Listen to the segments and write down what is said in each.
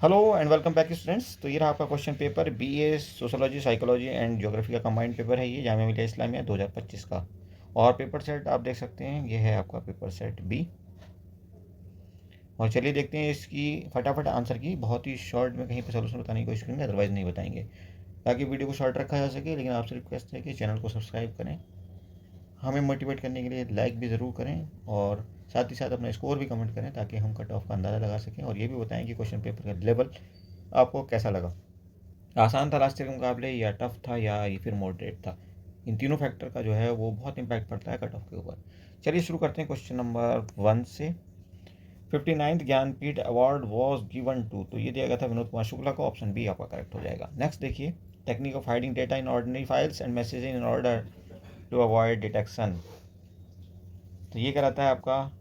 Hello and welcome back students. तो ये रहा आपका question paper BA sociology psychology and geography का कंबाइंड पेपर है। ये जामिया मिलिया इस्लामिया 2025 का। और पेपर सेट आप देख सकते हैं, ये है आपका पेपर सेट बी। और चलिए देखते हैं इसकी फटाफट आंसर की। बहुत ही शॉर्ट में कहीं पे सोल्यूशन बताने की कोशिश करेंगे, अदरवाइज नहीं बताएंगे, ताकि वीडियो को शॉर्ट रखा जा सके। लेकिन आपसे रिक्वेस्ट है कि चैनल को सब्सक्राइब करें, हमें मोटिवेट करने के लिए लाइक भी ज़रूर करें, और साथ ही साथ अपना स्कोर भी कमेंट करें ताकि हम कट ऑफ का अंदाज़ा लगा सकें। और ये भी बताएं कि क्वेश्चन पेपर का लेवल आपको कैसा लगा, आसान था लास्ट ईयर के मुकाबले, या टफ था, या ये फिर मॉडरेट था। इन तीनों फैक्टर का जो है वो बहुत इंपैक्ट पड़ता है कट ऑफ के ऊपर। चलिए शुरू करते हैं क्वेश्चन नंबर 1 से। 59th Jnanpith award was given to, तो ये दिया गया था विनोद कुमार शुक्ला को। ऑप्शन बी आपका करेक्ट हो जाएगा। नेक्स्ट देखिए, technique of hiding data in ordinary files and messaging in order to avoid detection, तो ये कराता है आपका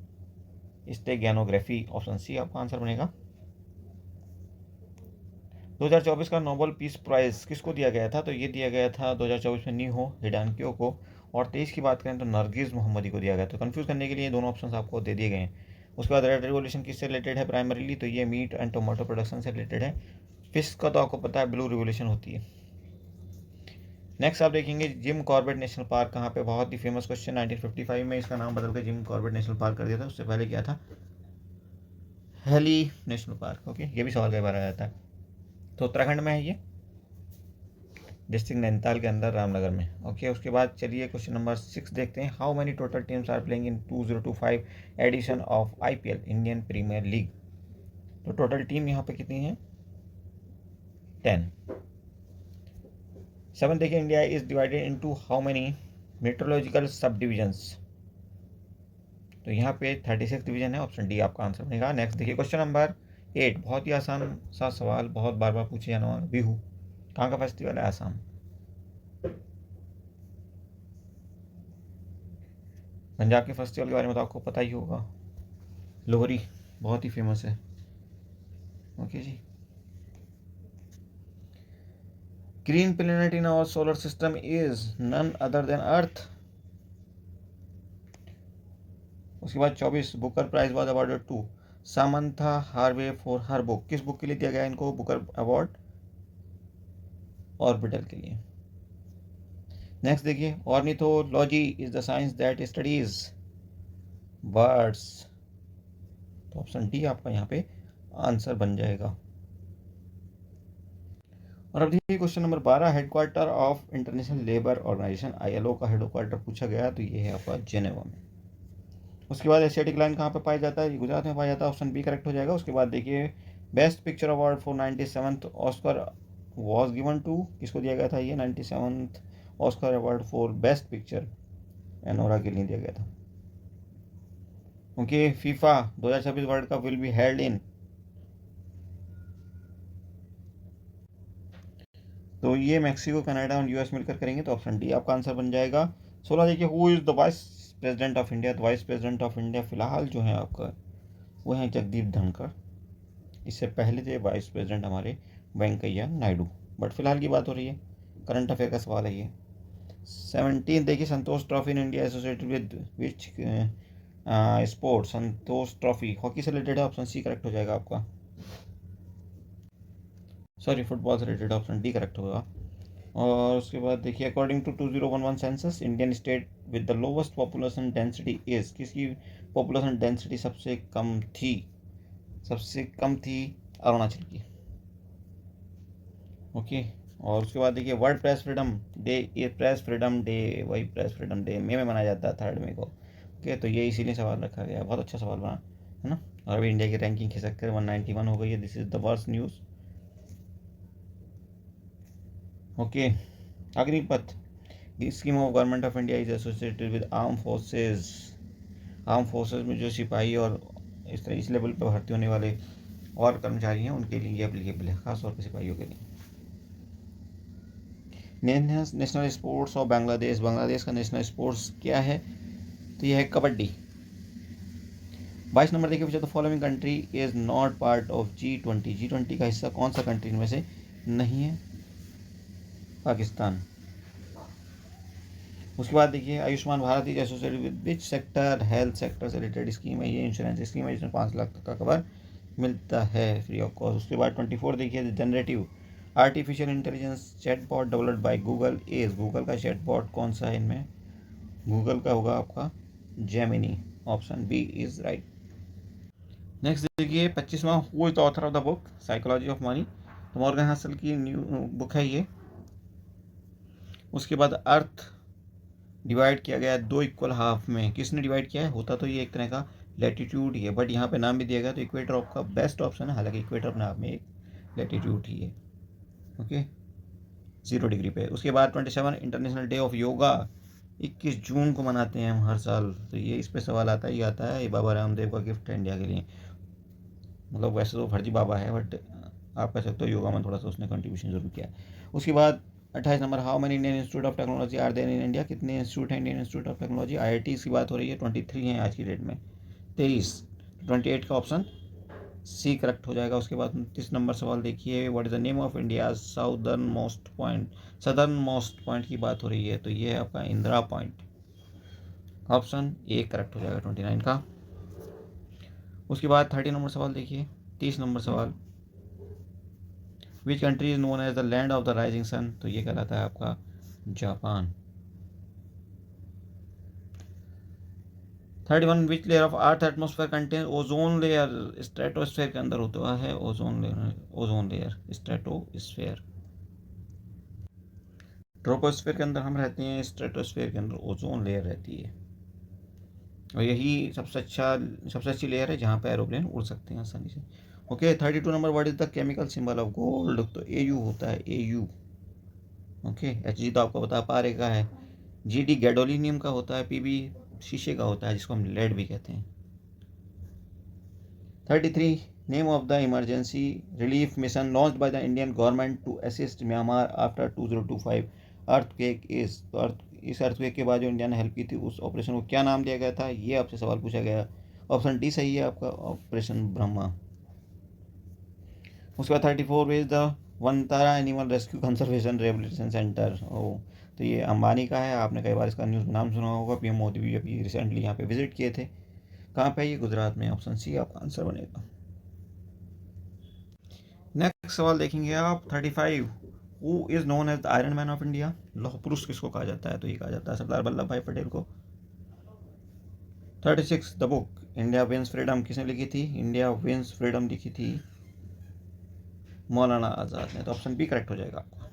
स्टेगैनोग्राफी। ऑप्शन सी आपका आंसर बनेगा। 2024 का नोबेल पीस प्राइज़ किसको दिया गया था, तो ये दिया गया था 2024 में नीहो हिडानकियो को। और 23 की बात करें तो नरगिस मोहम्मदी को दिया गया। तो कंफ्यूज करने के लिए दोनों ऑप्शंस आपको दे दिए गए हैं। उसके बाद रेड रिवोल्यूशन किससे रिलेटेड है प्राइमरीली, तो ये मीट एंड टोमेटो प्रोडक्शन से रिलेटेड है। फिश का तो आपको पता है ब्लू रिवोल्यूशन होती है। नेक्स्ट आप देखेंगे जिम कॉर्बेट नेशनल पार्क कहाँ पे, बहुत ही फेमस क्वेश्चन। 1955 में इसका नाम बदल के जिम कॉर्बेट नेशनल पार्क कर दिया था। उससे पहले क्या था, हेली नेशनल पार्क। ओके, ये भी सवाल कई बार आ जाता है। तो उत्तराखंड में है ये, डिस्ट्रिक्ट नैनीताल के अंदर रामनगर में। ओके, उसके बाद चलिए क्वेश्चन नंबर 6 देखते हैं। How many total teams are playing in 2025 edition of IPL Indian premier league, तो टोटल टीम यहाँ पे कितनी है, 10। 7 देखिए, India is divided into how many meteorological sub divisions, तो यहाँ पे 36 डिवीजन है। ऑप्शन डी आपका आंसर बनेगा। नेक्स्ट देखिए क्वेश्चन नंबर 8, बहुत ही आसान सा सवाल, बहुत बार बार पूछे जाने वाला। बिहू कहाँ का फेस्टिवल है, आसाम। पंजाब के फेस्टिवल के बारे में तो आपको पता ही होगा, लोहरी बहुत ही फेमस है। ओके जी। Green planet in our solar system is none other than Earth. उसके बाद 24, Booker Prize was awarded to Samantha Harvey for her book, किस बुक के लिए दिया गया इनको बुकर अवार्ड, ऑर्बिटल के लिए। नेक्स्ट देखिए, ornithology is the science that studies birds, तो ऑप्शन डी आपका यहाँ पे आंसर बन जाएगा। और अब देखिए question number 12, headquarter of international labour organization ILO का हेडक्वार्टर पूछा गया, तो ये है आपका जेनेवा में। उसके बाद एशियाटिक लाइन कहाँ पे पाया जाता है, गुजरात में पाया जाता है। ऑप्शन बी करेक्ट हो जाएगा। उसके बाद देखिए, best picture award for 97th Oscar was given to, किसको दिया गया था ये 97th Oscar award for best picture, Anora के लिए दिया गया था। क्योंकि FIFA 2026 world cup will be held in, तो ये मैक्सिको कनाडा और यूएस मिलकर करेंगे, तो ऑप्शन डी आपका आंसर बन जाएगा। 16 देखिए, who is the vice president of India, तो वाइस प्रेसिडेंट ऑफ इंडिया फिलहाल जो है आपका वो है जगदीप धनखड़। इससे पहले थे वाइस प्रेसिडेंट हमारे वेंकैया नायडू, बट फिलहाल की बात हो रही है, करंट अफेयर का सवाल है ये। 17 देखिए, Santosh Trophy in India associated with which sport, Santosh Trophy hockey से रिलेटेड है। ऑप्शन सी करेक्ट हो जाएगा आपका, सॉरी फुटबॉल से रिलेटेड, ऑप्शन डी करेक्ट होगा। और उसके बाद देखिए, according to 2011 census Indian state with the lowest population density is, किसकी पॉपुलेशन डेंसिटी सबसे कम थी, सबसे कम थी अरुणाचल की। ओके, और उसके बाद देखिए, वर्ल्ड प्रेस फ्रीडम डे, ये प्रेस फ्रीडम डे, वही प्रेस फ्रीडम डे मई में मनाया जाता है 3 मई को। ओके, तो ये इसीलिए सवाल रखा गया, बहुत अच्छा सवाल बना है ना। और अभी इंडिया की रैंकिंग खिसक कर 191 हो गई है। This is the worst news. Okay, Agnipath the scheme of government of India is associated with arm forces, arm forces में जो सिपाही और इस लेवल पर भर्ती होने वाले और कर्मचारी हैं उनके लिए एप्लीकेबल है, खासतौर पर सिपाहियों के लिए। National sports of Bangladesh, Bangladesh का नेशनल स्पोर्ट्स क्या है, तो यह है कबड्डी। 22 नंबर देखिए, which the following country is not part of G20, G20 का हिस्सा कौन सा कंट्री में से नहीं है, पाकिस्तान। उसके बाद देखिए, Ayushman Bharat is associated with which sector, health sector से रिलेटेड स्कीम है ये, इंश्योरेंस स्कीम है जिसमें 5 लाख तक का कवर मिलता है फ्री ऑफ कॉस्ट। उसके बाद 24 देखिए, generative artificial intelligence chatbot developed by Google is, Google का चैटबॉट कौन सा है इनमें? गूगल का होगा आपका Gemini, option B is right. Next देखिए 25वां, who is the author of the book Psychology of Money, तो मॉर्गन हसल की न्यू बुक है ये। उसके बाद अर्थ डिवाइड किया गया है दो इक्वल हाफ में, किसने डिवाइड किया है? होता तो ये एक तरह का लेटीट्यूड ही है, बट यहाँ पे नाम भी दिया गया तो इक्वेटर आपका बेस्ट ऑप्शन है, हालांकि इक्वेटर अपने आप में एक लेटीट्यूड ही है। ओके, 0 डिग्री पे। उसके बाद 27 इंटरनेशनल डे ऑफ योगा 21 जून को मनाते हैं हम हर साल, तो ये इस पे सवाल आता ही आता है, ये बाबा रामदेव का गिफ्ट है इंडिया के लिए। मतलब वैसे तो फर्जी बाबा है, बट आप कह सकते हो योगा में थोड़ा सा उसने कंट्रीब्यूशन जरूर किया है। उसके बाद 28 number, how many Indian institute of technology are there in India, कितने इंस्टीट्यूट हैं Indian institute of technology? IIT की बात हो रही है, 23 हैं आज की डेट में, 23, 28 का ऑप्शन सी करेक्ट हो जाएगा। उसके बाद 29 नंबर सवाल देखिए, what is the name of India southern most point, southern most point की बात हो रही है, तो ये है आपका Indira point, option A correct हो जाएगा 29 का। उसके बाद 30 नंबर सवाल देखिए, 30 नंबर सवाल, which country is known as the land of the rising sun, तो ये कहलाता है आपका Japan. 31, which layer of earth atmosphere contain ozone layer, stratosphere के अंदर होता है ozone layer, ozone layer stratosphere. Troposphere के अंदर हम रहते हैं, स्ट्रेटोस्फेयर के अंदर ओजोन लेयर रहती है, और यही सबसे अच्छी लेयर है जहाँ पे एरोप्लेन उड़ सकते हैं आसानी से। Okay, 32 number, what is the chemical symbol of gold, तो AU होता है, AU। ओके, HG तो आपको बता पा रहेगा है, GD गैडोलिनियम का होता है, PB शीशे का होता है जिसको हम लेड भी कहते हैं। 33, name of the emergency relief mission launched by the Indian government to assist Myanmar after 2025 earthquake is, तो इस अर्थक्वेक के बाद जो इंडिया ने हेल्प की थी उस ऑपरेशन को क्या नाम दिया गया था, ये आपसे सवाल पूछा गया। ऑप्शन डी सही है आपका, ऑपरेशन ब्रह्मा। उसके बाद 34 is the Vantara animal rescue conservation rehabilitation centre, ओ, तो ये अंबानी का है, आपने कई बार इसका न्यूज़ नाम सुना होगा, PM मोदी भी अभी रिसेंटली यहाँ पे विजिट किए थे। कहाँ पे है ये? गुजरात में, ऑप्शन सी आपका आंसर बनेगा। नेक्स्ट सवाल देखेंगे आप 35, who is known as the iron man of India, लौह पुरुष किसको कहा जाता है, तो ये कहा जाता है सरदार वल्लभ भाई पटेल को। 36, the book India wins freedom किसने लिखी थी? इंडिया विंस फ्रीडम लिखी थी मौलाना आज़ाद ने, तो ऑप्शन बी करेक्ट हो जाएगा आपका।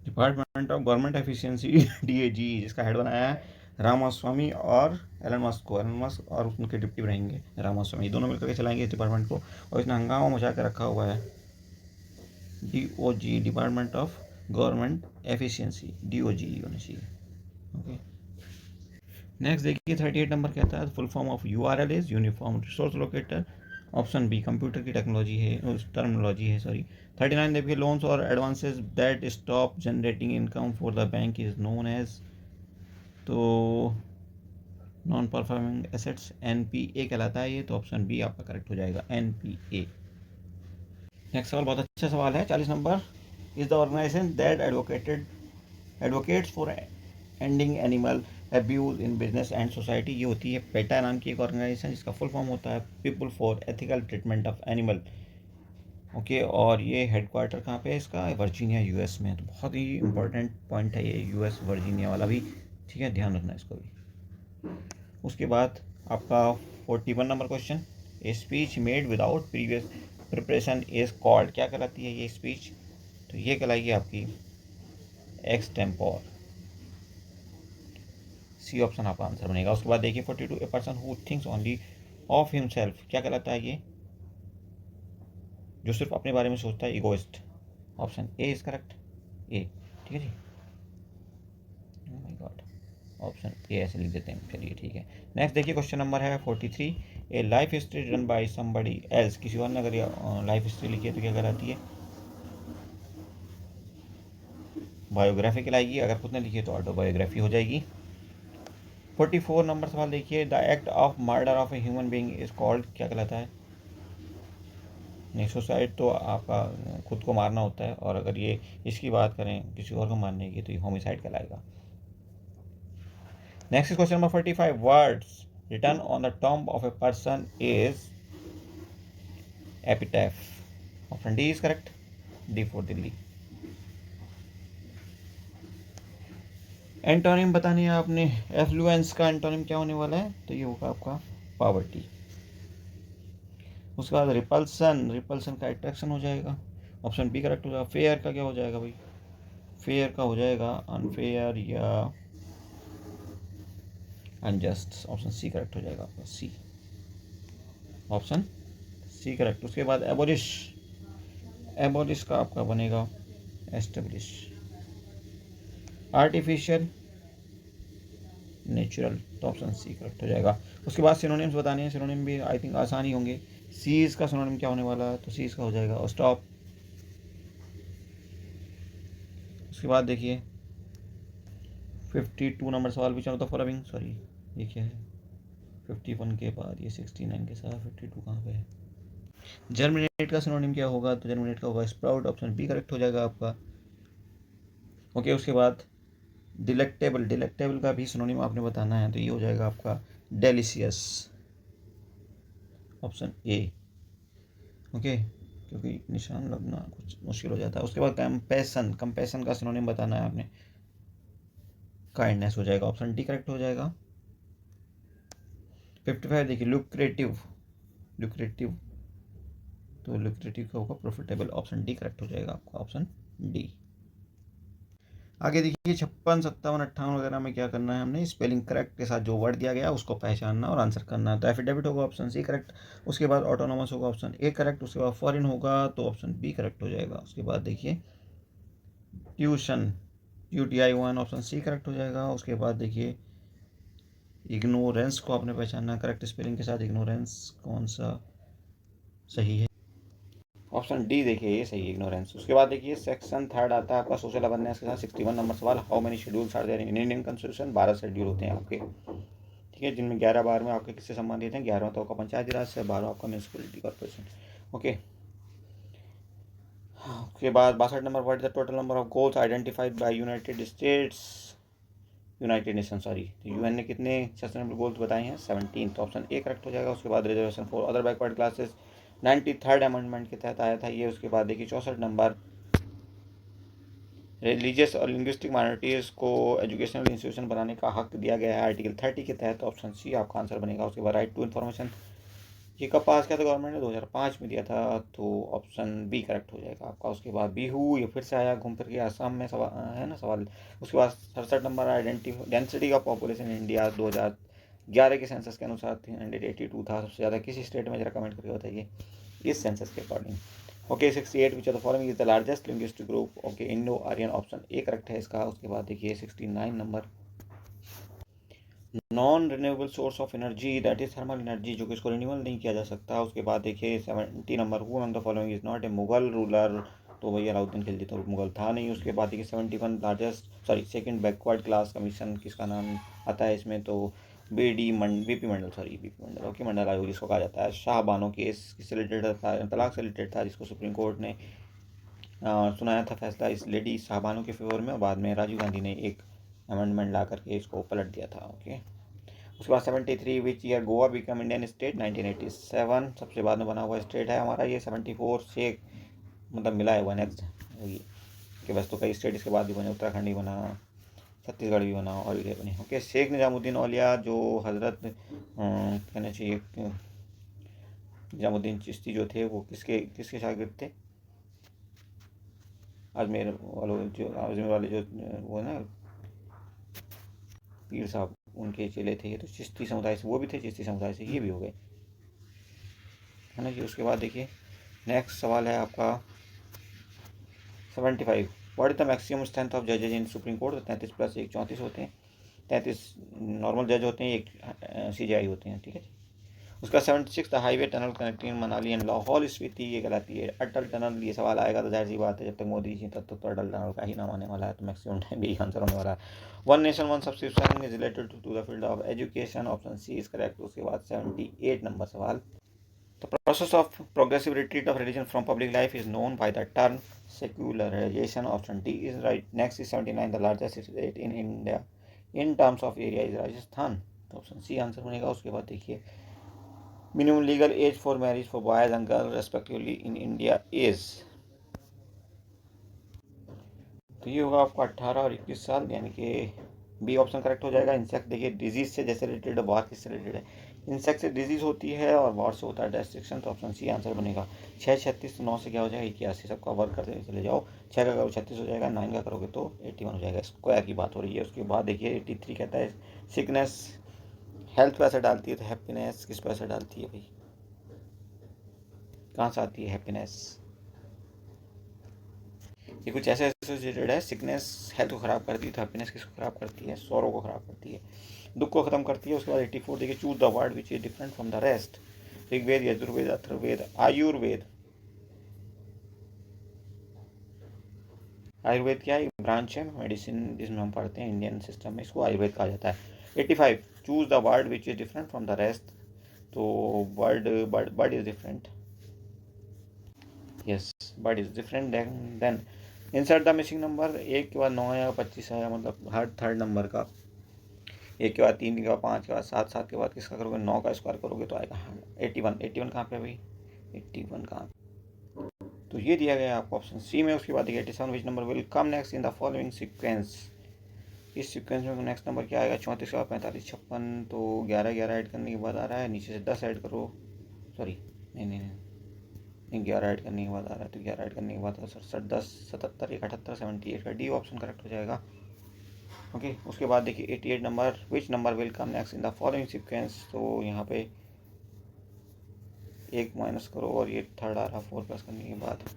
Department of government efficiency DAG, जिसका हेड बनाया है रामास्वामी और एलन मस्क को, एलन मस्क और उनके डिप्टी रहेंगे रामास्वामी, दोनों मिलकर के चलाएंगे इस डिपार्टमेंट को, और इसने हंगामा मचा के रखा हुआ है। DOG, department of government efficiency, DOG होना चाहिए। ओके, नेक्स्ट देखिए 38 नंबर कहता है full form of URL is uniform resource locator, option B computer की टेक्नोलॉजी है, उस टर्मिनोलॉजी है, सॉरी। 39 देखिए, लोन्स और advances that stop generating income for the bank is known as, तो नॉन परफॉर्मिंग एसेट्स, NPA कहलाता है ये, तो ऑप्शन बी आपका करेक्ट हो जाएगा, NPA। नेक्स्ट सवाल बहुत अच्छा सवाल है, 40 number, is the organization that advocates for ending animal abuse in business and society, ये होती है पेटा नाम की एक ऑर्गेनाइजेशन जिसका फुल फॉर्म होता है people for ethical treatment of animal. Okay, और ये हेडक्वार्टर कहाँ पे है इसका? वर्जीनिया, US में, तो बहुत ही इंपॉर्टेंट पॉइंट है ये US वर्जीनिया वाला भी, ठीक है, ध्यान रखना इसको भी। उसके बाद आपका 41 number question, a speech made without previous preparation is called, क्या कहलाती है ये स्पीच? तो ये कहलाएगी आपकी एक्सटेम्पोर, सी ऑप्शन आपका आंसर बनेगा। उसके बाद देखिए 42, a person who thinks only of himself, क्या कहलाता है ये? जो सिर्फ अपने बारे में सोचता है, egoist, option A is correct, A, ठीक है जी। Oh my god, option A ऐसे लिख देते हैं, चलिए ठीक है। नेक्स्ट देखिए क्वेश्चन नंबर है 43, a life history written by somebody else, किसी और ने अगर लाइफ हिस्ट्री लिखी है तो क्या कहलाती है? बायोग्राफी कहलाएगी, अगर खुद ने लिखी है तो ऑटोबायोग्राफी हो जाएगी। 44 नंबर सवाल देखिए, the act of murder of a human being is called, क्या कहलाता है? नहीं, सुसाइड तो आपका खुद को मारना होता है, और अगर ये इसकी बात करें किसी और को मारने की तो ये होमिसाइड कहलाएगा। Next question number 45, words written on the tomb of a person is, epitaph. Option D is correct, D for Delhi. Antonym बतानी है आपने, एफ्लुएंस का एंटोनिम क्या होने वाला है, तो ये होगा आपका पॉवर्टी। उसके बाद रिपल्सन, रिपल्सन का अट्रैक्शन हो जाएगा, ऑप्शन बी करेक्ट हो जाएगा। फेयर का क्या हो जाएगा भाई, फेयर का हो जाएगा अनफेयर या अनजस्ट, ऑप्शन सी करेक्ट हो जाएगा आपका, सी, ऑप्शन सी करेक्ट। उसके बाद एबोलिश, एबोलिश का आपका बनेगा एस्टेब्लिश। आर्टिफिशियल, नेचुरल, तो ऑप्शन सी करेक्ट हो जाएगा। उसके बाद सिनोनिम्स बताने हैं, सिनोनिम भी आई थिंक आसान ही होंगे। सीज का सिनोनिम क्या होने वाला है, तो सीज का हो जाएगा स्टॉप। उसके बाद देखिए 52 नंबर सवाल भी चलो, तो फॉलोइंग, सॉरी ये क्या है 51 के बाद ये 69 के साथ 52 कहाँ पे है। जर्मिनेट का सिनोनिम क्या होगा, तो जर्मिनेट का होगा स्प्राउट, ऑप्शन बी करेक्ट हो जाएगा आपका। ओके, उसके बाद डिलेक्टेबल, डिलेक्टेबल का भी सिनोनिम आपने बताना है, तो ये हो जाएगा आपका डेलिशियस, ऑप्शन ए। ओके, क्योंकि निशान लगना कुछ मुश्किल हो जाता है। उसके बाद कंपैशन, कंपैशन का सिनोनिम बताना है आपने, काइंडनेस हो जाएगा, ऑप्शन डी करेक्ट हो जाएगा। 55 देखिए लुक्रेटिव, लुक्रेटिव, तो लुक्रेटिव का होगा प्रॉफिटेबल, ऑप्शन डी करेक्ट हो जाएगा आपका, ऑप्शन डी। आगे देखिए 56, 57, 58 वगैरह में क्या करना है हमने, स्पेलिंग करेक्ट के साथ जो वर्ड दिया गया उसको पहचानना और आंसर करना है। तो एफिडेविट होगा ऑप्शन सी करेक्ट, उसके बाद ऑटोनोमस होगा ऑप्शन ए करेक्ट, उसके बाद फॉरेन होगा तो ऑप्शन बी करेक्ट हो जाएगा। उसके बाद देखिए tuition, UTI1, option C correct हो जाएगा। उसके बाद देखिए इग्नोरेंस को आपने पहचानना, करेक्ट स्पेलिंग के साथ इग्नोरेंस कौन सा सही है, ऑप्शन डी देखिए ये सही है, इग्नोरेंस। उसके बाद देखिए सेक्शन थर्ड आता है आपका सोशल अवेयरनेस के साथ 61 नंबर सवाल, how many schedules are there in Indian constitution, 12 schedule होते हैं आपके, ठीक है, जिनमें 11 बार में आपके किससे संबंधित हैं, 11 तो आपका पंचायती राज से, 12 आपका म्यूनसिपलिटी कॉर्पोरेशन। ओके, उसके बाद 62 number, what is the total number of goals identified by United states, United nation sorry, तो यूएन ने कितने सस्टेनेबल गोल्स बताए हैं, 17, तो ऑप्शन ए करेक्ट हो जाएगा। उसके बाद reservation for other backward classes 93rd amendment के तहत आया था ये। उसके बाद देखिए 64 नंबर, रिलीजियस और लिंग्विस्टिक माइनॉरिटीज़ को एजुकेशनल इंस्टीट्यूशन बनाने का हक दिया गया है आर्टिकल 30 के तहत, ऑप्शन सी आपका आंसर बनेगा। उसके बाद राइट टू इन्फॉर्मेशन ये कब पास किया था गवर्नमेंट ने, 2005 में दिया था, तो ऑप्शन बी करेक्ट हो जाएगा आपका। उसके बाद बिहू ये फिर से आया घूम फिर के, असम में सवाल है ना सवाल। उसके बाद 67 number density of population India 2011 के सेंसस के अनुसार 382 था, सबसे ज़्यादा किसी स्टेट में, जरा कमेंट करके बताइए इस सेंसस के according. Okay, 68 which of the following is the largest linguistic group, okay Indo Aryan, option A correct है इसका। उसके बाद देखिए 69 number, non renewable source of energy that is thermal energy, जो कि इसको रिन्यूअल नहीं किया जा सकता। उसके बाद देखिए 70 number, who among the following is not a Mughal ruler, तो भैया अलाउद्दीन खिलजी तो मुगल था नहीं। उसके बाद देखिए 71 largest sorry second backward class commission किसका नाम आता है इसमें, तो बीपी मंडल, सॉरी बीपी मंडल, ओके मंडल आयोग जिसको कहा जाता है। शाहबानो केस किससे रिलेटेड था, तलाक से रिलेटेड था, जिसको सुप्रीम कोर्ट ने सुनाया था फैसला इस लेडी शाहबानो के फेवर में, और बाद में राजीव गांधी ने एक अमेंडमेंट ला करके इसको पलट दिया था। ओके, उसके बाद 73 which year Goa become Indian state, 1987 सबसे बाद में बना हुआ स्टेट है हमारा ये। 74 से मतलब मिला है हुआ नेक्स्ट कि बस, तो कई स्टेट इसके बाद भी बने, उत्तराखंड भी बना, छत्तीसगढ़ भी बना और ये बने। ओके, शेख निजामुद्दीन औलिया जो हजरत कहना चाहिए निजामुद्दीन चिश्ती जो थे वो किसके किसके शागिर्द थे, अजमेर वाले जो वो ना पीर साहब उनके चेले थे, ये तो चिश्ती समुदाय से वो भी थे, चिश्ती समुदाय से ये भी हो गए, है ना जी। उसके बाद देखिए नेक्स्ट सवाल है आपका 75, what is the maximum strength of जजेज इन सुप्रीम कोर्ट, 33 प्लस 1 34 होते हैं, 33 नॉर्मल जज होते हैं, एक CJI होते हैं, ठीक है जी। उसका 76 the highway tunnel connecting Manali and Lahaul Spiti, ये कहलाती है अटल टनल। ये सवाल आएगा तो जाहिर सी बात है जब तक मोदी जी तब तक तो अटल टनल का ही नाम आने वाला है, तो मैक्सिमम टाइम यही आंसर होने वाला है। One nation one subscription is related to the field of education, option C is correct. उसके बाद 78 नंबर सवाल, the process of progressive retreat of religion from public life is known by the term secularization, option D is right. Next is 79, the largest state in India in terms of area is Rajasthan, तो option C answer बनेगा। उसके बाद देखिए minimum legal age for marriage for boys and girl respectively in India is, तो ये होगा आपका 18 और 21 साल, यानी कि बी ऑप्शन करेक्ट हो जाएगा। इंसेक्ट देखिए डिजीज से जैसे रिलेटेड है, बार किससे रिलेटेड है, इंसेक्ट से डिजीज होती है और बार से होता है डिस्ट्रिक्शन, तो ऑप्शन सी आंसर बनेगा। 6 36 तो 9 से क्या हो जाएगा 81, सबका वर्क करते चले जाओ। 6 का करो 36 हो जाएगा, 9 का करोगे तो 81 हो जाएगा। स्क्वायर की बात हो रही है। उसके बाद देखिए 83 कहता है सिकनेस हेल्थ पे असर डालती है, तो हैप्पीनेस किस पे असर डालती है भाई, कहाँ से आती है हैप्पीनेस, ये कुछ ऐसे एसोसिएटेड है। सिकनेस हेल्थ को खराब करती है, तो हैप्पीनेस किसको खराब करती है, सौरों को खराब करती है, दुख को खत्म करती है। उसके बाद 84 देखिए choose the word which is different from the rest, Rigveda, Yajurveda, Atharvaveda, Ayurveda. Ayurveda क्या है, ब्रांच है मेडिसिन जिसमें हम पढ़ते हैं इंडियन सिस्टम में, इसको आयुर्वेद कहा जाता है। 85 choose the word which is different from the rest, तो word bird bird is different, yes bird is different then insert the missing number. एक के बाद 9 आया, 25 आया, मतलब हर थर्ड नंबर का, एक के बाद 3 के बाद 5 के बाद 7, 7 के बाद किसका करोगे, 9 का स्क्वायर करोगे तो आएगा 81। 81 कहाँ पे है भाई, 81 कहाँ पे, तो ये दिया गया है आपको ऑप्शन सी में। उसके बाद देखिए 87 which number will come next in the following sequence, इस सीक्वेंस में नेक्स्ट नंबर क्या आएगा, 34 के बाद 45, 56, तो 11 11 ऐड करने के बाद आ रहा है, नीचे से 10 ऐड करो, सॉरी नहीं नहीं नहीं 11 ऐड करने के बाद आ रहा है, तो 11 ऐड करने के बाद 67, 10, 77, 78, 78 का डी ऑप्शन करेक्ट हो जाएगा। ओके उसके बाद देखिए 88 number which number will come next in the following sequence, तो यहाँ पे एक माइनस करो और ये थर्ड आ रहा, 4 प्लस करने के बाद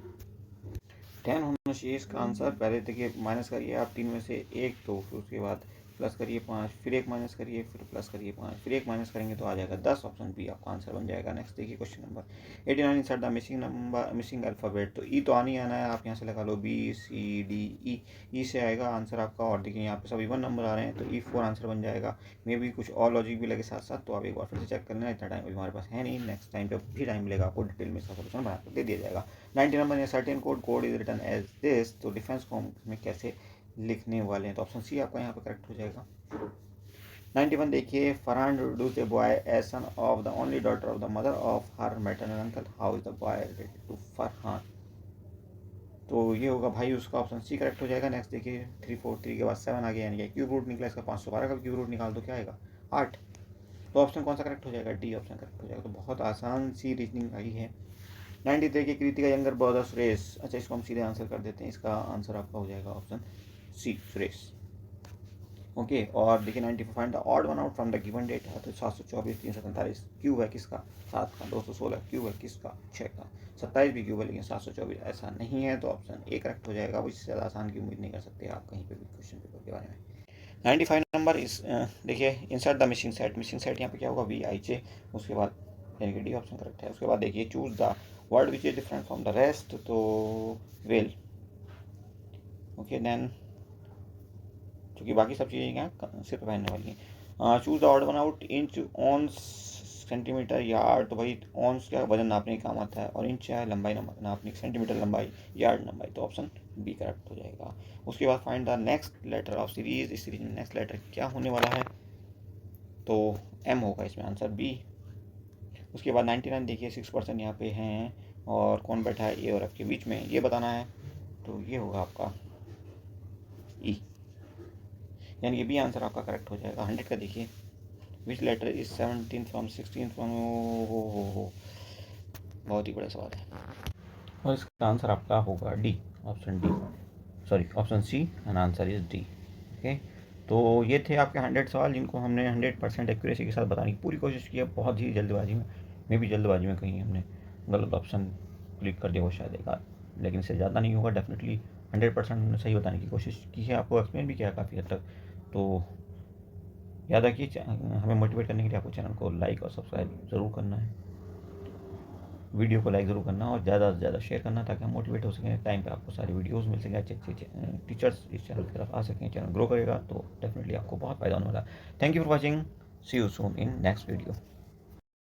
10 होना चाहिए इसका आंसर। पहले देखिए माइनस करिए आप 3 में से एक, तो फिर उसके बाद प्लस करिए 5, फिर एक माइनस करिए, फिर प्लस करिए 5, फिर एक माइनस करेंगे तो आ जाएगा 10, ऑप्शन बी आपका आंसर बन जाएगा। नेक्स्ट देखिए question number 89 insert the missing number missing alphabet, तो ई तो आनी आना है, आप यहाँ से लगा लो बी सी डी ई से आएगा आंसर आपका। और देखिए यहाँ पे सब इवन नंबर आ रहे हैं, तो E4 आंसर बन जाएगा। मे भी कुछ और लॉजिक भी लगे साथ साथ, तो आप एक बार फिर से चेक कर लेना, इतना टाइम हमारे पास है नहीं, नेक्स्ट टाइम पे भी टाइम मिलेगा आपको, डिटेल में इसका सोल्यूशन बना कर दे दिया जाएगा। 90 नंबर या certain code is written as this, तो डिफेंस को हम इसमें कैसे लिखने वाले हैं, तो ऑप्शन सी आपका यहाँ पे करेक्ट हो जाएगा। 91 देखिए Farhan introduced a boy as son of the only daughter of the mother of her maternal uncle, how is the boy related to Farhan, तो ये होगा भाई उसका, ऑप्शन सी करेक्ट हो जाएगा। नेक्स्ट देखिए 343 के बाद 7 आ गया, यानी कि क्यूब रूट निकला इसका, 512 का क्यूब रूट निकाल दो क्या आएगा 8, तो ऑप्शन कौन सा करेक्ट हो जाएगा, डी ऑप्शन करेक्ट हो जाएगा। तो बहुत आसान सी रीजनिंग आई है। 93 की कृति का यंगर ब्रदर सुरेश, अच्छा इसको हम सीधे आंसर कर देते हैं, इसका आंसर आपका हो जाएगा ऑप्शन सी सुरेश। ओके और देखिए 94 find the odd one out from the given date, तो 724 347 क्यूब है किसका 7 का, 216 क्यूब है किसका 6 का, 27 भी क्यूब है लेकिन 724 ऐसा नहीं है, तो ऑप्शन ए करेक्ट हो जाएगा। इससे ज़्यादा आसान की उम्मीद नहीं कर सकते आप कहीं पे भी क्वेश्चन पेपर के बारे में। 95 नंबर इस देखिए इंसर्ट द मिसिंग सेट यहाँ पे क्या होगा वी आई जे, उसके बाद यानी कि डी ऑप्शन करेक्ट है। उसके बाद देखिए choose the word which is different from the rest, तो वेल ओके देन क्योंकि बाकी सब चीज़ें क्या सिर्फ पहनने वाली हैं। Choose the odd one out inch ounce centimetre yard, तो भाई ऑन्स क्या वजन नापने के काम आता है, और इंच क्या है लंबाई नापने, सेंटीमीटर लंबाई, यार्ड लंबाई, तो ऑप्शन बी करेक्ट हो जाएगा। उसके बाद find the next letter of series, इस सीरीज में नेक्स्ट लेटर क्या होने वाला है, तो एम होगा इसमें आंसर बी। उसके बाद 99 देखिए 6% यहाँ पे हैं, और कौन बैठा है ए और एफ के बीच में ये बताना है, तो ये होगा आपका ई, यानी कि बी आंसर आपका करेक्ट हो जाएगा। 100 का देखिए विच लेटर इज 17 फ्रॉम 16 फ्रॉम, हो बहुत ही बड़ा सवाल है, और इसका आंसर आपका होगा D option D, sorry option C and answer is D. Okay तो ये थे आपके 100 सवाल जिनको हमने 100% एक्यूरेसी के साथ बताने की पूरी कोशिश की है, बहुत ही जल्दबाजी में, मे भी जल्दबाजी में कहीं हमने गलत ऑप्शन क्लिक कर दिया हो शायद एक आध, लेकिन इससे ज़्यादा नहीं होगा, डेफिनेटली 100% हमने सही बताने की कोशिश की है, आपको एक्सप्लेन भी किया है काफ़ी हद तक। तो याद रखिए हमें मोटिवेट करने के लिए आपको चैनल को लाइक और सब्सक्राइब ज़रूर करना है, वीडियो को लाइक ज़रूर करना और ज़्यादा से ज़्यादा शेयर करना, ताकि हम मोटिवेट हो सकें, टाइम पे आपको सारी वीडियोस मिल सकें, अच्छे अच्छे टीचर्स इस चैनल की तरफ आ सकें, चैनल ग्रो करेगा, तो डेफिनेटली आपको बहुत फ़ायदा होने वाला है। Thank you for watching, see you soon in next video.